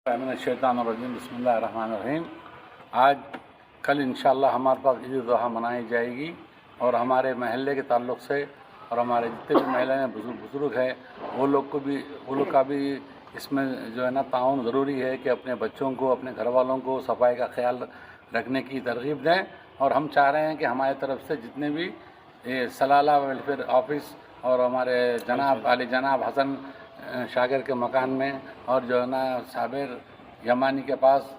मिनश्शैतानिर्रजीम बिस्मिल्लाहिर्रहमानिर्रहीम। आज कल इंशाअल्लाह हमारे पास ईद उल अज़हा मनाई जाएगी और हमारे महल्ले के ताल्लुक़ से और हमारे जितने भी महिलाएं बुज़ुर्ग हैं वो लोग का भी इसमें जो है ना ताउन ज़रूरी है कि अपने बच्चों को, अपने घर वालों को सफाई का ख्याल रखने की तरग़ीब दें। और हम चाह रहे हैं कि हमारी तरफ से जितने भी सलाला वेलफेयर ऑफिस और हमारे जनाब हसन शागिर के मकान में और जो है ना साबिर यमानी के पास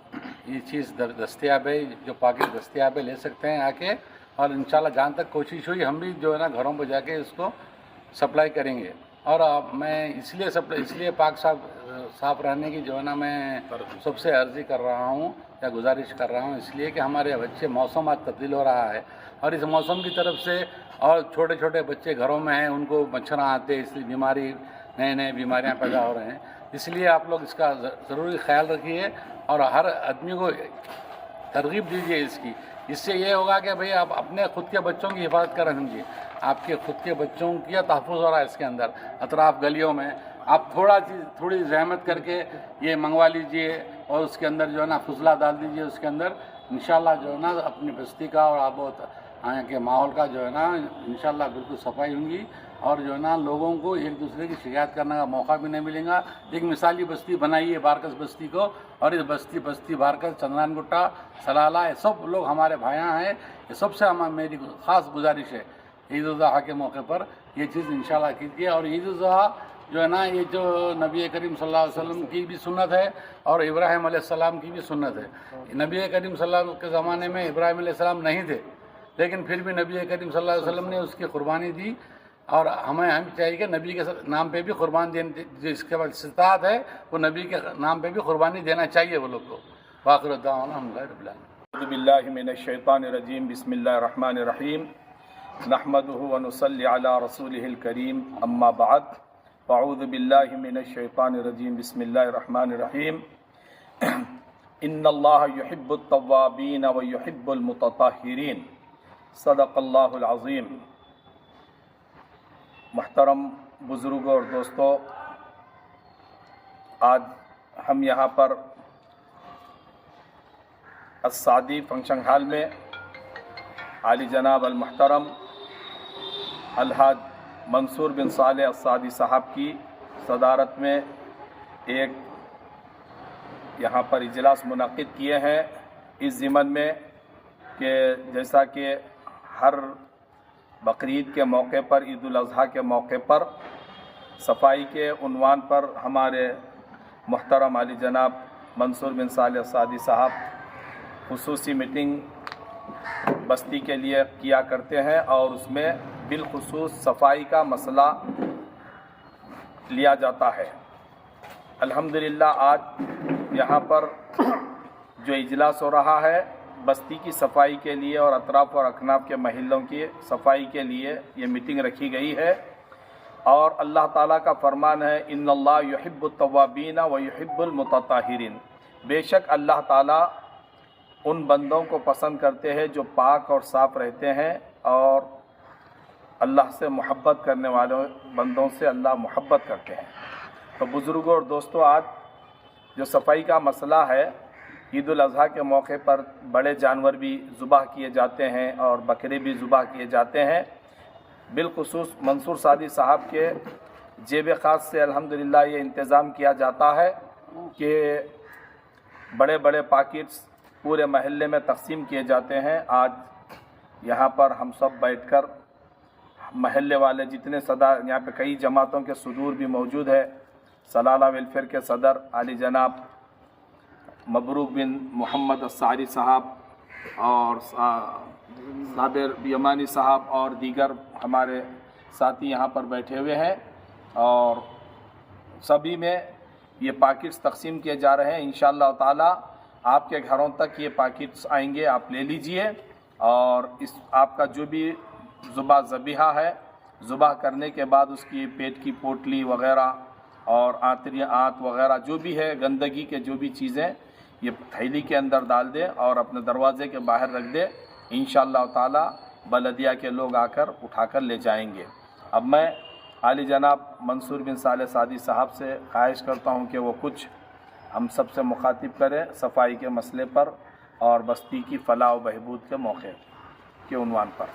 ये चीज़ दस्तियाब है, जो पाकिट दस्तियाब है, ले सकते हैं आके। और इंशाल्लाह जहाँ तक कोशिश हुई हम भी जो है ना घरों पर जाके इसको सप्लाई करेंगे। और मैं इसलिए पाक साफ रहने की जो है ना मैं सबसे अर्ज़ी कर रहा हूँ या गुजारिश कर रहा हूँ, इसलिए कि हमारे बच्चे मौसम आज तब्दील हो रहा है और इस मौसम की तरफ से और छोटे छोटे बच्चे घरों में हैं, उनको मच्छर आते, इसलिए नए बीमारियां पैदा हो रहे हैं। इसलिए आप लोग इसका ज़रूरी ख्याल रखिए और हर आदमी को तरगीब दीजिए इसकी। इससे ये होगा कि भाई आप अपने खुद के बच्चों की हिफाजत कर समझिए, आपके खुद के बच्चों की तहफ़्फ़ुज़ हो रहा है इसके अंदर। अतराफ़ गलियों में आप थोड़ी जहमत करके ये मंगवा लीजिए और उसके अंदर जो है ना फुजला डाल दीजिए उसके अंदर। इंशाल्लाह जो है ना अपनी बस्ती का और आबो यहाँ के माहौल का जो है ना इंशाल्लाह बिल्कुल सफाई होंगी और जो है ना लोगों को एक दूसरे की शिकायत करने का मौका भी नहीं मिलेगा। एक मिसाली बस्ती बनाइए बारकस बस्ती को, और इस बस्ती बारकस, चंद्रान गुट्टा, सलाला, ये सब लोग हमारे भाइयाँ हैं। ये सबसे मेरी ख़ास गुजारिश है ईद उल अज़हा के मौके पर ये चीज़ इंशाल्लाह कीजिए। और ईद उल अज़हा जो है ना ये जो नबी करीम सल्लल्लाहु अलैहि वसल्लम की भी सुन्नत है और इब्राहिम अलैहिस्सलाम की भी सुन्नत है। नबी करीम सल्लल्लाहु अलैहि वसल्लम के ज़माने में इब्राहिम अलैहिस्सलाम नहीं थे, लेकिन फिर भी नबी करीम सल्लल्लाहु अलैहि वसल्लम ने उसकी कुर्बानी दी और हम चाहिए कि नबी के नाम पे भी कुर्बान देने, जो इसके बाद इस्तात है वो नबी के नाम पे भी कुर्बानी देना चाहिए वो लोग को। वाक़िर दावाना अल्हम्दुलिल्लाहि रब्बिल आलमीन। अऊज़ु बिल्लाहि मिनश्शैतानिर्रजीम बिस्मिल्लाहिर्रहमानिर्रहीम नहमदुहु व नुसल्ली अला रसूलिहिल करीम अम्मा बाद अऊज़ु बिल्लाहि मिनश्शैतानिर्रजीम बिस्मिल्लाहिर्रहमानिर्रहीम इन्नल्लाह युहिब्बुत तव्वाबीन व युहिब्बुल मुतत्तहिरीन सदक़ल्लाहुल अज़ीम। मुहतरम बुज़ुर्गों और दोस्तों, आज हम यहाँ पर अस्सादी फंक्शन हॉल में आली जनाब अल मुहतरम अलहाज मंसूर बिन सालेह अस्सादी साहब की सदारत में एक यहाँ पर इजलास मुनक़्क़िद किए हैं इस ज़िमन में कि जैसा कि हर बकरीद के मौके पर, ईद उल अज़हा के मौके पर सफाई के उन्वान पर हमारे मुहतरम आली जनाब मंसूर बिन सालेह अस्सादी साहब खुसूसी मीटिंग बस्ती के लिए किया करते हैं और उसमें बिलखुसूस सफाई का मसला लिया जाता है। अल्हम्दुलिल्लाह आज यहाँ पर जो इजलास हो रहा है बस्ती की सफाई के लिए और अतराफ़ और अकनाफ के महलों की सफाई के लिए ये मीटिंग रखी गई है। और अल्लाह ताला का फरमान है इन्नल्लाह युहिब्बुत तव्वाबीन व युहिब्बुल मुतत्तहिरीन। बेशक अल्लाह ताला उन बंदों को पसंद करते हैं जो पाक और साफ़ रहते हैं और अल्लाह से मोहब्बत करने वाले बंदों से अल्लाह मोहब्बत करते हैं। तो बुज़ुर्गों और दोस्तों, आज जो सफाई का मसला है, ईद उल अज़हा के मौके पर बड़े जानवर भी ज़ुबाह किए जाते हैं और बकरे भी ज़ुबाह किए जाते हैं। बिलखुसूस मंसूर सादी साहब के जेब ख़ास से अल्हम्दुलिल्लाह ये इंतज़ाम किया जाता है कि बड़े बड़े पाकिट्स पूरे महल्ले में तक़सीम किए जाते हैं। आज यहाँ पर हम सब बैठकर महल्ले वाले जितने सदर, यहाँ पे कई जमातों के सदूर भी मौजूद है। सलाला वेलफेयर के सदर आली जनाब मबरूक बिन मोहम्मद अस्सारी साहब और साबिर यमानी साहब और दीगर हमारे साथी यहाँ पर बैठे हुए हैं और सभी में ये पाकिट्स तक़सीम किए जा रहे हैं। इंशाअल्लाह ताला आपके घरों तक ये पाकिट्स आएंगे, आप ले लीजिए और इस आपका जो भी ज़बीहा है, ज़ुबाह करने के बाद उसकी पेट की पोटली वग़ैरह और आंत वग़ैरह जो भी है, गंदगी के जो भी चीज़ें, ये थैली के अंदर डाल दें और अपने दरवाज़े के बाहर रख दें। इंशाअल्लाह ताला बलदिया के लोग आकर उठाकर ले जाएंगे। अब मैं आली जनाब मंसूर बिन सालेह सादी साहब से ख्वाहिश करता हूँ कि वो कुछ ہم سب سے مخاطب کریں صفائی کے مسئلے پر اور بستی کی فلاح و بہبود کے موقع کے عنوان پر.